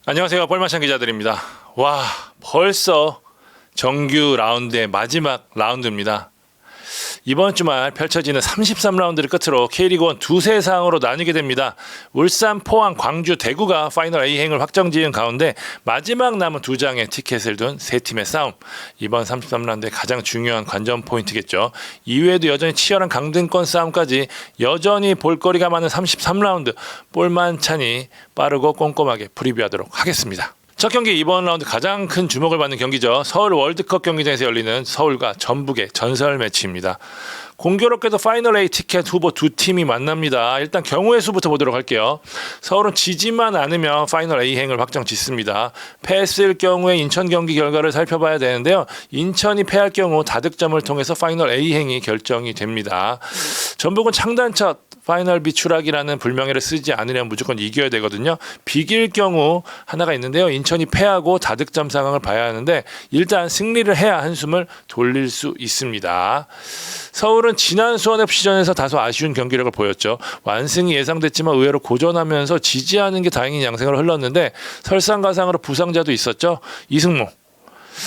안녕하세요. 볼만찬 기자들입니다. 와, 벌써 정규 라운드의 마지막 라운드입니다. 이번 주말 펼쳐지는 33라운드를 끝으로 K리그1 두세 상으로 나뉘게 됩니다. 울산, 포항, 광주, 대구가 파이널 A행을 확정지은 가운데 마지막 남은 두 장의 티켓을 둔 세 팀의 싸움. 이번 33라운드의 가장 중요한 관전 포인트겠죠. 이외에도 여전히 치열한 강등권 싸움까지 여전히 볼거리가 많은 33라운드. 볼만찬이 빠르고 꼼꼼하게 프리뷰하도록 하겠습니다. 첫 경기 이번 라운드 가장 큰 주목을 받는 경기죠. 서울 월드컵 경기장에서 열리는 서울과 전북의 전설 매치입니다. 공교롭게도 파이널 A 티켓 후보 두 팀이 만납니다. 일단 경우의 수부터 보도록 할게요. 서울은 지지만 않으면 파이널 A행을 확정 짓습니다. 패했을 경우에 인천 경기 결과를 살펴봐야 되는데요. 인천이 패할 경우 다득점을 통해서 파이널 A행이 결정이 됩니다. 전북은 창단 첫 파이널 B 추락이라는 불명예를 쓰지 않으려면 무조건 이겨야 되거든요. 비길 경우 하나가 있는데요. 인천이 패하고 다득점 상황을 봐야 하는데 일단 승리를 해야 한숨을 돌릴 수 있습니다. 서울은 지난 수원FC전에서 다소 아쉬운 경기력을 보였죠. 완승이 예상됐지만 의외로 고전하면서 지지하는 게 다행인 양상으로 흘렀는데 설상가상으로 부상자도 있었죠. 이승모.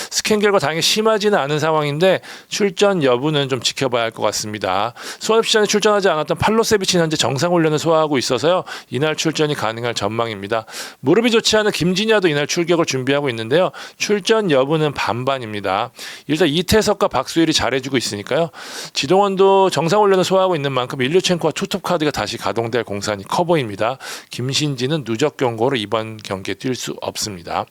스캔 결과 다행히 심하지는 않은 상황인데 출전 여부는 좀 지켜봐야 할 것 같습니다. 수원FC전에 출전하지 않았던 팔로세비치는 현재 정상훈련을 소화하고 있어서요. 이날 출전이 가능할 전망입니다. 무릎이 좋지 않은 김진야도 이날 출격을 준비하고 있는데요. 출전 여부는 반반입니다. 일단 이태석과 박수일이 잘해주고 있으니까요. 지동원도 정상훈련을 소화하고 있는 만큼 일류첸코와 투톱카드가 다시 가동될 공산이 커 보입니다. 김신지는 누적 경고로 이번 경기에 뛸 수 없습니다.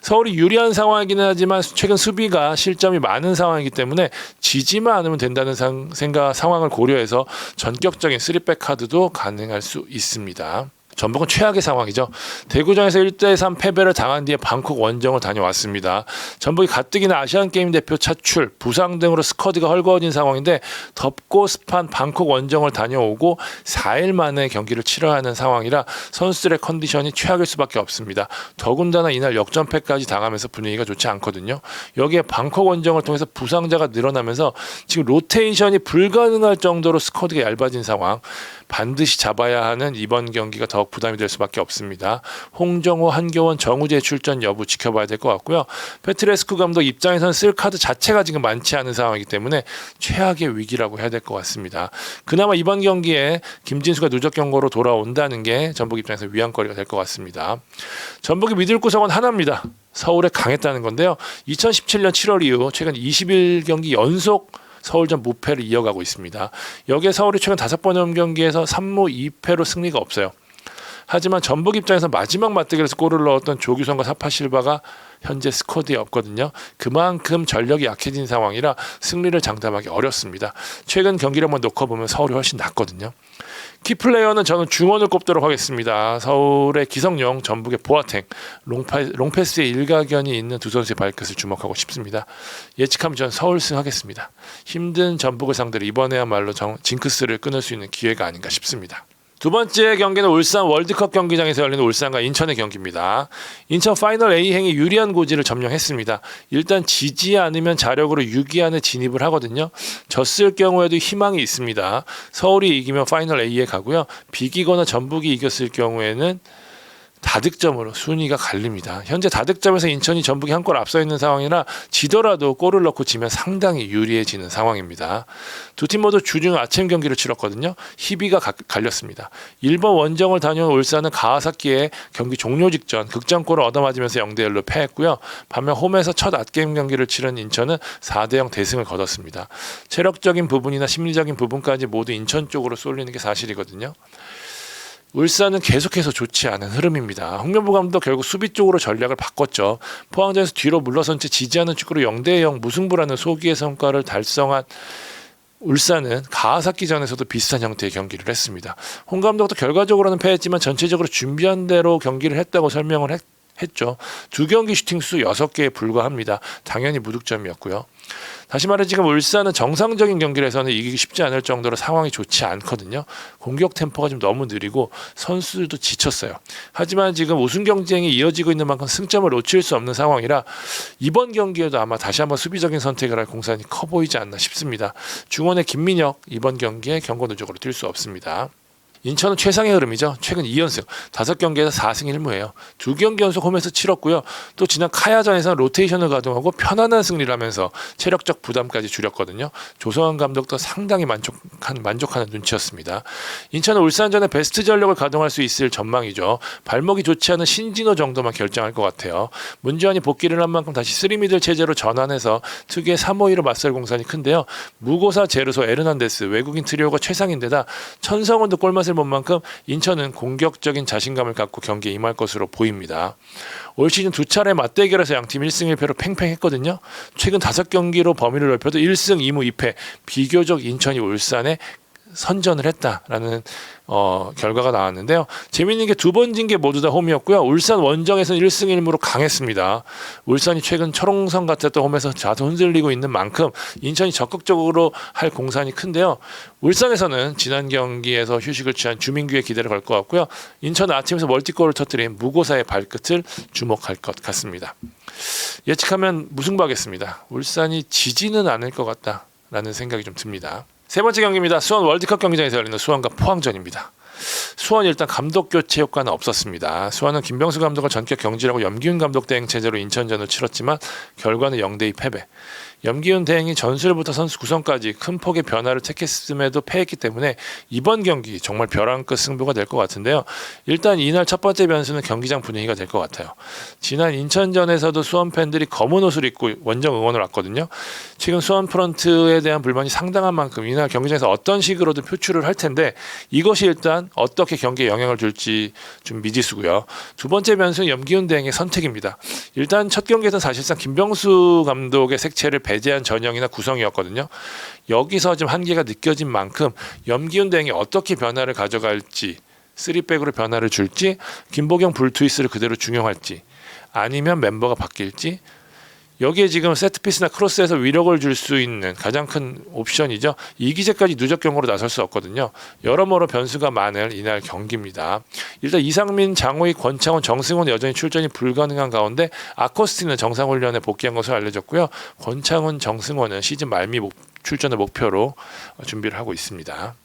서울이 유리한 상황이기는 하지만 최근 수비가 실점이 많은 상황이기 때문에 지지만 않으면 된다는 상황을 고려해서 전격적인 3백 카드도 가능할 수 있습니다. 전북은 최악의 상황이죠. 대구전에서 1대3 패배를 당한 뒤에 방콕 원정을 다녀왔습니다. 전북이 가뜩이나 아시안게임 대표 차출, 부상 등으로 스쿼드가 헐거워진 상황인데 덥고 습한 방콕 원정을 다녀오고 4일 만에 경기를 치러야 하는 상황이라 선수들의 컨디션이 최악일 수밖에 없습니다. 더군다나 이날 역전패까지 당하면서 분위기가 좋지 않거든요. 여기에 방콕 원정을 통해서 부상자가 늘어나면서 지금 로테이션이 불가능할 정도로 스쿼드가 얇아진 상황. 반드시 잡아야 하는 이번 경기가 더욱 부담이 될 수밖에 없습니다. 홍정호, 한교원, 정우재 출전 여부 지켜봐야 될 것 같고요. 페트레스쿠 감독 입장에서는 쓸 카드 자체가 지금 많지 않은 상황이기 때문에 최악의 위기라고 해야 될 것 같습니다. 그나마 이번 경기에 김진수가 누적 경고로 돌아온다는 게 전북 입장에서 위안거리가 될 것 같습니다. 전북이 믿을 구석은 하나입니다. 서울에 강했다는 건데요. 2017년 7월 이후 최근 21경기 연속 서울전 무패를 이어가고 있습니다. 여기에 서울이 최근 5번의 홈경기에서 3무 2패로 승리가 없어요. 하지만 전북 입장에서 마지막 맞대결에서 골을 넣었던 조규성과 사파실바가 현재 스쿼드에 없거든요. 그만큼 전력이 약해진 상황이라 승리를 장담하기 어렵습니다. 최근 경기력만 놓고 보면 서울이 훨씬 낫거든요. 키플레이어는 저는 중원을 꼽도록 하겠습니다. 서울의 기성용, 전북의 보아탱, 롱패스의 일가견이 있는 두 선수의 발끝을 주목하고 싶습니다. 예측하면 저는 서울승 하겠습니다. 힘든 전북을 상대로 이번에야말로 징크스를 끊을 수 있는 기회가 아닌가 싶습니다. 두 번째 경기는 울산 월드컵 경기장에서 열리는 울산과 인천의 경기입니다. 인천 파이널 A행이 유리한 고지를 점령했습니다. 일단 지지 않으면 자력으로 6위 안에 진입을 하거든요. 졌을 경우에도 희망이 있습니다. 서울이 이기면 파이널 A에 가고요. 비기거나 전북이 이겼을 경우에는 다득점으로 순위가 갈립니다. 현재 다득점에서 인천이 전북이 한 골 앞서 있는 상황이라 지더라도 골을 넣고 지면 상당히 유리해지는 상황입니다. 두 팀 모두 주중 아침 경기를 치렀거든요. 희비가 갈렸습니다. 일본 원정을 다녀온 울산은 가와사키의 경기 종료 직전 극장골을 얻어맞으면서 0대1로 패했고요. 반면 홈에서 첫 앗게임 경기를 치른 인천은 4대0 대승을 거뒀습니다. 체력적인 부분이나 심리적인 부분까지 모두 인천 쪽으로 쏠리는 게 사실이거든요. 울산은 계속해서 좋지 않은 흐름입니다. 홍명보 감독 결국 수비 쪽으로 전략을 바꿨죠. 포항전에서 뒤로 물러선 채 지지하는 축구로 0대0 무승부라는 소기의 성과를 달성한 울산은 가와사키전에서도 비슷한 형태의 경기를 했습니다. 홍 감독도 결과적으로는 패했지만 전체적으로 준비한 대로 경기를 했다고 설명을 했죠. 두 경기 슈팅 수 6개에 불과합니다. 당연히 무득점이었고요. 다시 말해 지금 울산은 정상적인 경기를 해서는 이기기 쉽지 않을 정도로 상황이 좋지 않거든요. 공격 템포가 좀 너무 느리고 선수들도 지쳤어요. 하지만 지금 우승 경쟁이 이어지고 있는 만큼 승점을 놓칠 수 없는 상황이라 이번 경기에도 아마 다시 한번 수비적인 선택을 할 공산이 커 보이지 않나 싶습니다. 중원의 김민혁 이번 경기에 경고 누적으로 뛸 수 없습니다. 인천은 최상의 흐름이죠. 최근 2연승, 5경기에서 4승 1무예요. 2경기 연속 홈에서 치렀고요. 또 지난 카야전에서는 로테이션을 가동하고 편안한 승리를 하면서 체력적 부담까지 줄였거든요. 조성환 감독도 상당히 만족하는 눈치였습니다. 인천은 울산전에 베스트 전력을 가동할 수 있을 전망이죠. 발목이 좋지 않은 신진호 정도만 결정할 것 같아요. 문지환이 복귀를 한 만큼 다시 3미들 체제로 전환해서 특유의 3-5-2로 맞설 공산이 큰데요. 무고사, 제르소, 에르난데스 외국인 트리오가 최상인데다 천성훈도 골맛을 본 만큼 인천은 공격적인 자신감을 갖고 경기에 임할 것으로 보입니다. 올 시즌 2차례 맞대결에서 양팀 1승 1패로 팽팽했거든요. 최근 5경기로 범위를 넓혀도 1승 2무 2패, 비교적 인천이 울산에 선전을 했다라는 결과가 나왔는데요. 재미있는 게 2번 진 게 모두 다 홈이었고요. 울산 원정에서는 1승 1무로 강했습니다. 울산이 최근 철옹성 같았던 홈에서 자주 흔들리고 있는 만큼 인천이 적극적으로 할 공산이 큰데요. 울산에서는 지난 경기에서 휴식을 취한 주민규의 기대를 걸 것 같고요. 인천은 아침에서 멀티골을 터뜨린 무고사의 발끝을 주목할 것 같습니다. 예측하면 무승부하겠습니다. 울산이 지지는 않을 것 같다라는 생각이 좀 듭니다. 세 번째 경기입니다. 수원 월드컵 경기장에서 열리는 수원과 포항전입니다. 수원 일단 감독 교체 효과는 없었습니다. 수원은 김병수 감독을 전격 경질하고 염기훈 감독 대행 체제로 인천전을 치렀지만 결과는 0대2 패배. 염기훈 대행이 전술부터 선수 구성까지 큰 폭의 변화를 택했음에도 패했기 때문에 이번 경기 정말 벼랑 끝 승부가 될 것 같은데요. 일단 이날 첫 번째 변수는 경기장 분위기가 될 것 같아요. 지난 인천전에서도 수원 팬들이 검은 옷을 입고 원정 응원을 왔거든요. 지금 수원 프런트에 대한 불만이 상당한 만큼 이날 경기장에서 어떤 식으로든 표출을 할 텐데 이것이 일단 어떻게 경기에 영향을 줄지 좀 미지수고요. 두 번째 변수는 염기훈 대행의 선택입니다. 일단 첫 경기에서는 사실상 김병수 감독의 색채를 배제한 전형이나 구성이었거든요. 여기서 좀 한계가 느껴진 만큼 염기훈 대행이 어떻게 변화를 가져갈지, 3백으로 변화를 줄지, 김보경 불투이스를 그대로 중용할지, 아니면 멤버가 바뀔지, 여기에 지금 세트피스나 크로스에서 위력을 줄 수 있는 가장 큰 옵션이죠. 이기재까지 누적 경고로 나설 수 없거든요. 여러모로 변수가 많을 이날 경기입니다. 일단 이상민, 장호희, 권창훈, 정승훈 여전히 출전이 불가능한 가운데 아코스티는 정상훈련에 복귀한 것으로 알려졌고요. 권창훈, 정승훈은 시즌 말미 출전을 목표로 준비를 하고 있습니다.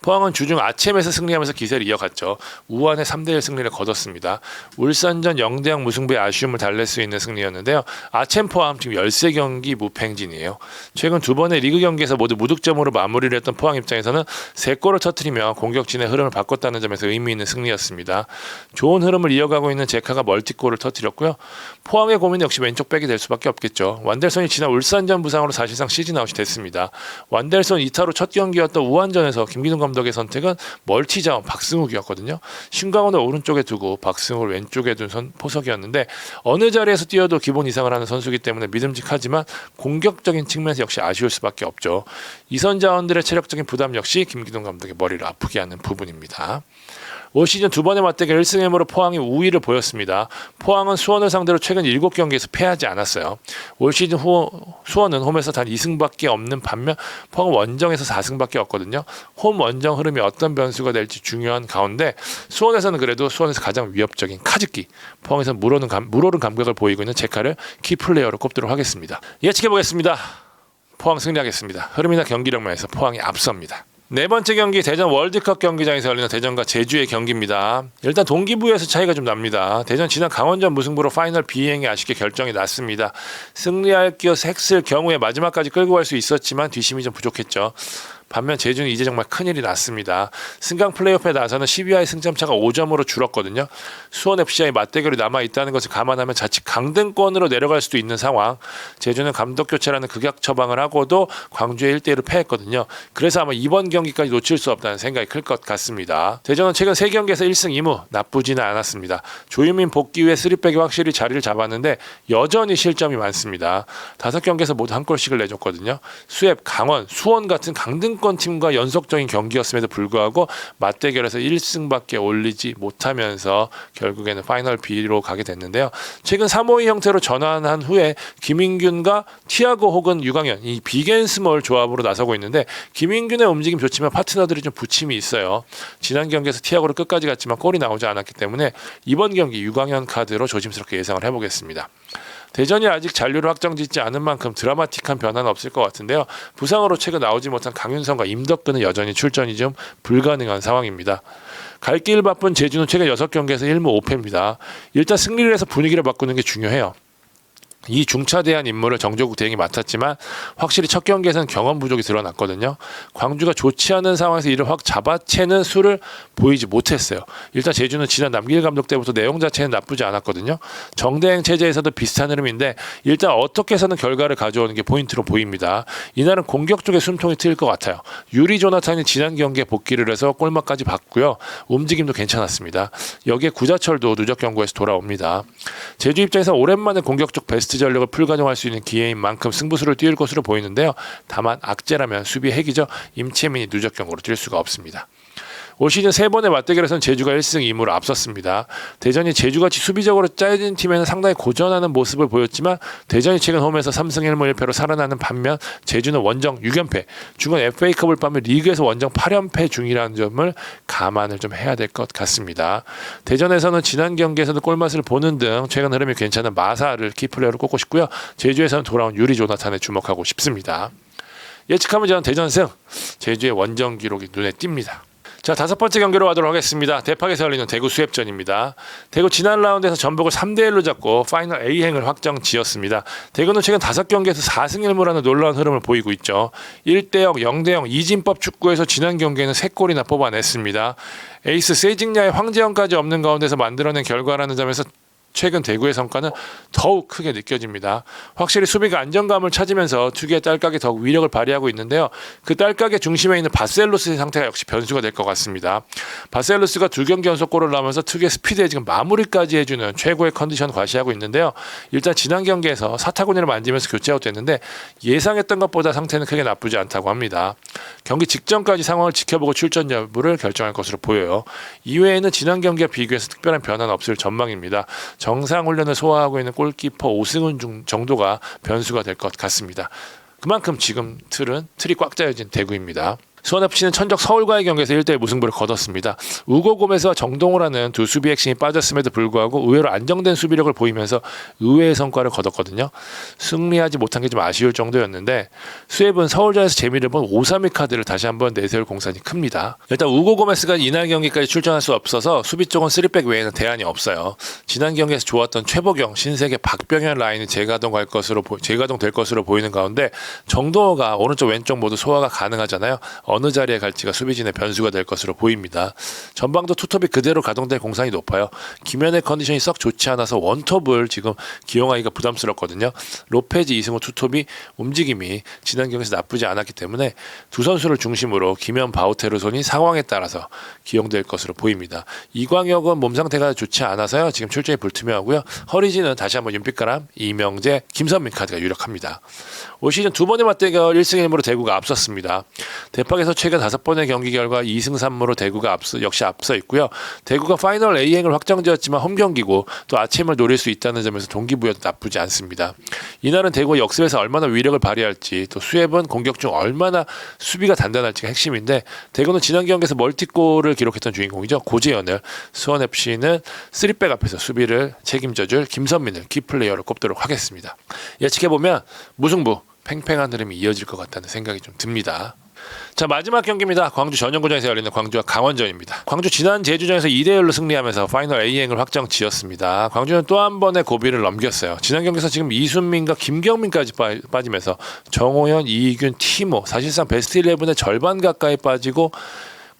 포항은 주중 아침에서 승리하면서 기세를 이어갔죠. 우한의 3대1 승리를 거뒀습니다. 울산전 0대0 무승부의 아쉬움을 달랠 수 있는 승리였는데요. 아침 포항 지금 13경기 무패행진이에요. 최근 두 번의 리그 경기에서 모두 무득점으로 마무리를 했던 포항 입장에서는 3골을 터뜨리며 공격진의 흐름을 바꿨다는 점에서 의미 있는 승리였습니다. 좋은 흐름을 이어가고 있는 제카가 멀티골을 터뜨렸고요. 포항의 고민은 역시 왼쪽 백이 될 수밖에 없겠죠. 완델손이 지난 울산전 부상으로 사실상 시즌 아웃이 됐습니다. 완델손 2타로 첫 경기였던 우한전에서 김기동 감독의 선택은 멀티자원 박승욱이었거든요. 신광훈을 오른쪽에 두고 박승욱을 왼쪽에 둔 포석이었는데 어느 자리에서 뛰어도 기본 이상을 하는 선수이기 때문에 믿음직하지만 공격적인 측면에서 역시 아쉬울 수밖에 없죠. 이선 자원들의 체력적인 부담 역시 김기동 감독의 머리를 아프게 하는 부분입니다. 올 시즌 두 번의 맞대결 1승 1무로 포항이 우위를 보였습니다. 포항은 수원을 상대로 최근 7경기에서 패하지 않았어요. 올 시즌 수원은 홈에서 단 2승밖에 없는 반면 포항은 원정에서 4승밖에 없거든요. 홈 원정 흐름이 어떤 변수가 될지 중요한 가운데 수원에서는 그래도 수원에서 가장 위협적인 카즈키, 포항에서 물오른 감각을 보이고 있는 제카를 키플레이어로 꼽도록 하겠습니다. 예측해보겠습니다. 포항 승리하겠습니다. 흐름이나 경기력만해서 포항이 앞섭니다. 네 번째 경기 대전 월드컵 경기장에서 열리는 대전과 제주의 경기입니다. 일단 동기부여에서 차이가 좀 납니다. 대전 지난 강원전 무승부로 파이널 비행이 아쉽게 결정이 났습니다. 승리할 것 했을 경우에 마지막까지 끌고 갈 수 있었지만 뒷심이 좀 부족했죠. 반면 제주는 이제 정말 큰일이 났습니다. 승강 플레이오프에 나서는 12화의 승점차가 5점으로 줄었거든요. 수원FC와의 맞대결이 남아있다는 것을 감안하면 자칫 강등권으로 내려갈 수도 있는 상황. 제주는 감독 교체라는 극약 처방을 하고도 광주에 1대1로 패했거든요. 그래서 아마 이번 경기까지 놓칠 수 없다는 생각이 클 것 같습니다. 대전은 최근 3경기에서 1승 2무 나쁘지는 않았습니다. 조유민 복귀 후에 3백이 확실히 자리를 잡았는데 여전히 실점이 많습니다. 5경기에서 모두 한 골씩을 내줬거든요. 수협, 강원, 수원 같은 강등권 팀과 연속적인 경기였음에도 불구하고 맞대결에서 1승밖에 올리지 못하면서 결국에는 파이널 B로 가게 됐는데요. 최근 3-5-2 형태로 전환한 후에 김인균과 티아고 혹은 유강현 이 빅앤스몰 조합으로 나서고 있는데 김인균의 움직임 좋지만 파트너들이 좀 부침이 있어요. 지난 경기에서 티아고를 끝까지 갔지만 골이 나오지 않았기 때문에 이번 경기 유강현 카드로 조심스럽게 예상을 해보겠습니다. 대전이 아직 잔류를 확정짓지 않은 만큼 드라마틱한 변화는 없을 것 같은데요. 부상으로 최근 나오지 못한 강윤성과 임덕근은 여전히 출전이 좀 불가능한 상황입니다. 갈 길 바쁜 제주는 최근 6경기에서 1무 5패입니다. 일단 승리를 해서 분위기를 바꾸는 게 중요해요. 이 중차대한 임무를 정조국 대행이 맡았지만 확실히 첫 경기에서는 경험 부족이 드러났거든요. 광주가 좋지 않은 상황에서 이를 확 잡아채는 수를 보이지 못했어요. 일단 제주는 지난 남길 감독 때부터 내용 자체는 나쁘지 않았거든요. 정대행 체제에서도 비슷한 흐름인데 일단 어떻게 해서는 결과를 가져오는 게 포인트로 보입니다. 이날은 공격 쪽에 숨통이 트일 것 같아요. 유리 조나탄이 지난 경기에 복귀를 해서 골망까지 봤고요. 움직임도 괜찮았습니다. 여기에 구자철도 누적 경고에서 돌아옵니다. 제주 입장에서 오랜만에 공격적 베스트 전력을 풀가동할 수 있는 기회인 만큼 승부수를 띄울 것으로 보이는데요. 다만 악재라면 수비 핵이죠. 임채민이 누적 경고로 뛸 수가 없습니다. 올 시즌 3번의 맞대결에서는 제주가 1승 2무로 앞섰습니다. 대전이 제주같이 수비적으로 짜여진 팀에는 상당히 고전하는 모습을 보였지만 대전이 최근 홈에서 3승 1무 1패로 살아나는 반면 제주는 원정 6연패, 중간 FA컵을 빠며 리그에서 원정 8연패 중이라는 점을 감안을 좀 해야 될 것 같습니다. 대전에서는 지난 경기에서도 골맛을 보는 등 최근 흐름이 괜찮은 마사를 키플레이어로 꼽고 싶고요. 제주에서는 돌아온 유리 조나탄에 주목하고 싶습니다. 예측하면 저는 대전승, 제주의 원정 기록이 눈에 띕니다. 자, 5번째 경기로 가도록 하겠습니다. 대팍에서 열리는 대구 수협전입니다. 대구 지난 라운드에서 전북을 3대1로 잡고 파이널 A행을 확정 지었습니다. 대구는 최근 5경기에서 4승 1무라는 놀라운 흐름을 보이고 있죠. 1대0, 0대0 이진법 축구에서 지난 경기에는 3골이나 뽑아냈습니다. 에이스 세징야의 황재영까지 없는 가운데서 만들어낸 결과라는 점에서 최근 대구의 성과는 더욱 크게 느껴집니다. 확실히 수비가 안정감을 찾으면서 특유의 딸깍에 더욱 위력을 발휘하고 있는데요. 그 딸깍의 중심에 있는 바셀로스의 상태가 역시 변수가 될 것 같습니다. 바셀로스가 2경기 연속골을 넣으면서 특유의 스피드에 지금 마무리까지 해주는 최고의 컨디션 과시하고 있는데요. 일단 지난 경기에서 사타구니를 만지면서 교체 아웃됐는데 예상했던 것보다 상태는 크게 나쁘지 않다고 합니다. 경기 직전까지 상황을 지켜보고 출전 여부를 결정할 것으로 보여요. 이외에는 지난 경기와 비교해서 특별한 변화는 없을 전망입니다. 정상 훈련을 소화하고 있는 골키퍼 오승훈 정도가 변수가 될 것 같습니다. 그만큼 지금 틀이 꽉 짜여진 대구입니다. 수원FC는 천적 서울과의 경기에서 1대1 무승부를 거뒀습니다. 우고 고메스와 정동호라는 두 수비 핵심이 빠졌음에도 불구하고 의외로 안정된 수비력을 보이면서 의외의 성과를 거뒀거든요. 승리하지 못한 게 좀 아쉬울 정도였는데 수협은 서울전에서 재미를 본 5-3-2 카드를 다시 한번 내세울 공산이 큽니다. 일단 우고 고메스가 이날 경기까지 출전할 수 없어서 수비 쪽은 3백 외에는 대안이 없어요. 지난 경기에서 좋았던 최보경, 신세계, 박병현 라인이 재가동될 것으로 보이는 가운데 정동호가 오른쪽 왼쪽 모두 소화가 가능하잖아요. 어느 자리에 갈지가 수비진의 변수가 될 것으로 보입니다. 전방도 투톱이 그대로 가동될 공산이 높아요. 김현의 컨디션이 썩 좋지 않아서 원톱을 지금 기용하기가 부담스럽거든요. 로페즈, 이승우 투톱이 움직임이 지난 경기에서 나쁘지 않았기 때문에 두 선수를 중심으로 김현, 바우테르손이 상황에 따라서 기용될 것으로 보입니다. 이광혁은 몸 상태가 좋지 않아서요. 지금 출전이 불투명하고요. 허리진은 다시 한번 윤빛가람, 이명재, 김선민 카드가 유력합니다. 올 시즌 2번의 맞대결 1승 1무로 대구가 앞섰습니다. 대팍에서 최근 5번의 경기 결과 2승 3무로 대구가 역시 앞서 있고요. 대구가 파이널 A행을 확정지었지만 홈경기고 또 아침을 노릴 수 있다는 점에서 동기부여도 나쁘지 않습니다. 이날은 대구가 역습에서 얼마나 위력을 발휘할지 또 수협은 공격 중 얼마나 수비가 단단할지가 핵심인데 대구는 지난 경기에서 멀티골을 기록했던 주인공이죠. 고재현을, 수원FC는 3백 앞에서 수비를 책임져줄 김선민을 키플레이어로 꼽도록 하겠습니다. 예측해보면 무승부, 팽팽한 흐름이 이어질 것 같다는 생각이 좀 듭니다. 자, 마지막 경기입니다. 광주 전용구장에서 열리는 광주와 강원전입니다. 광주 지난 제주전에서 2대1로 승리하면서 파이널 A행을 확정 지었습니다. 광주는 또 한 번의 고비를 넘겼어요. 지난 경기에서 지금 이순민과 김경민까지 빠지면서 정호연, 이희균, 티모 사실상 베스트 11의 절반 가까이 빠지고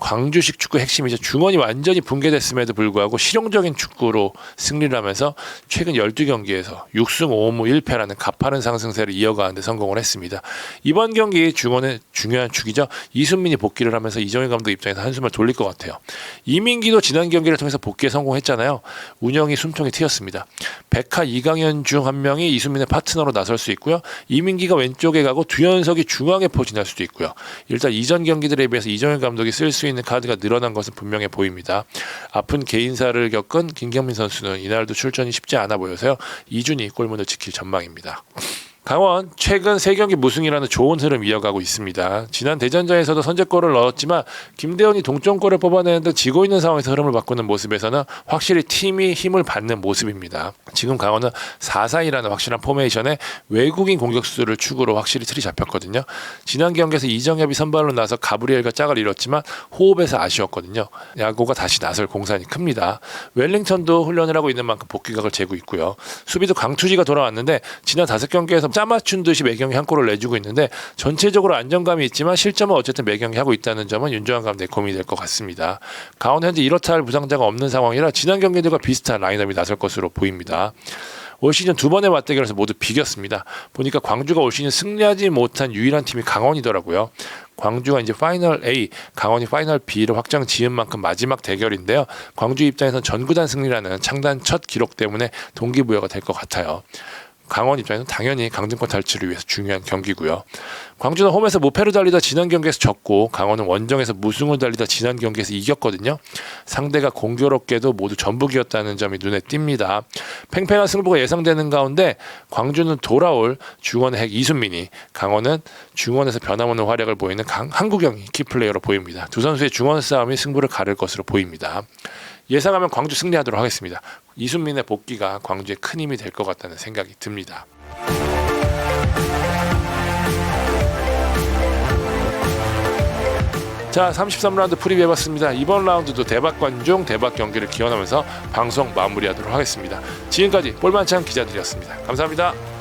광주식 축구 핵심이죠. 중원이 완전히 붕괴됐음에도 불구하고 실용적인 축구로 승리를 하면서 최근 12경기에서 6승 5무 1패라는 가파른 상승세를 이어가는 데 성공을 했습니다. 이번 경기 중원의 중요한 축이죠. 이순민이 복귀를 하면서 이정현 감독 입장에서 한숨을 돌릴 것 같아요. 이민기도 지난 경기를 통해서 복귀에 성공했잖아요. 운영이 숨통이 트였습니다. 백하, 이강현 중 한 명이 이순민의 파트너로 나설 수 있고요. 이민기가 왼쪽에 가고 두현석이 중앙에 포진할 수도 있고요. 일단 이전 경기들에 비해서 이정현 감독이 쓸 수 있는 카드가 늘어난 것은 분명해 보입니다. 아픈 개인사를 겪은 김경민 선수는 이날도 출전이 쉽지 않아 보여서요. 이준이 골문을 지킬 전망입니다. 강원 최근 3경기 무승이라는 좋은 흐름 이어가고 있습니다. 지난 대전전에서도 선제골을 넣었지만 김대현이 동점골을 뽑아내는데 지고 있는 상황에서 흐름을 바꾸는 모습에서는 확실히 팀이 힘을 받는 모습입니다. 지금 강원은 4-4-2라는 확실한 포메이션에 외국인 공격수를 축으로 확실히 틀이 잡혔거든요. 지난 경기에서 이정엽이 선발로 나서 가브리엘과 짝을 이뤘지만 호흡에서 아쉬웠거든요. 야구가 다시 나설 공산이 큽니다. 웰링턴도 훈련을 하고 있는 만큼 복귀각을 재고 있고요. 수비도 강투지가 돌아왔는데 지난 5경기에서 짜맞춘 듯이 매경기 한 골을 내주고 있는데 전체적으로 안정감이 있지만 실점은 어쨌든 매경기 하고 있다는 점은 윤정환 감독의 고민이 될 것 같습니다. 강원 현재 이렇다 할 부상자가 없는 상황이라 지난 경기들과 비슷한 라인업이 나설 것으로 보입니다. 올 시즌 2번의 맞대결에서 모두 비겼습니다. 보니까 광주가 올 시즌 승리하지 못한 유일한 팀이 강원이더라고요. 광주가 이제 파이널 A, 강원이 파이널 B를 확정 지은 만큼 마지막 대결인데요. 광주 입장에서는 전구단 승리라는 창단 첫 기록 때문에 동기부여가 될 것 같아요. 강원 입장에서는 당연히 강등권 탈출을 위해서 중요한 경기고요. 광주는 홈에서 무패를 달리다 지난 경기에서 졌고 강원은 원정에서 무승을 달리다 지난 경기에서 이겼거든요. 상대가 공교롭게도 모두 전북이었다는 점이 눈에 띕니다. 팽팽한 승부가 예상되는 가운데 광주는 돌아올 중원의 핵 이순민이, 강원은 중원에서 변함없는 활약을 보이는 한국영이 키플레이어로 보입니다. 두 선수의 중원 싸움이 승부를 가를 것으로 보입니다. 예상하면 광주 승리하도록 하겠습니다. 이순민의 복귀가 광주에 큰 힘이 될 것 같다는 생각이 듭니다. 자, 33라운드 프리뷰해봤습니다. 이번 라운드도 대박 관중, 대박 경기를 기원하면서 방송 마무리하도록 하겠습니다. 지금까지 볼만찬 기자들이었습니다. 감사합니다.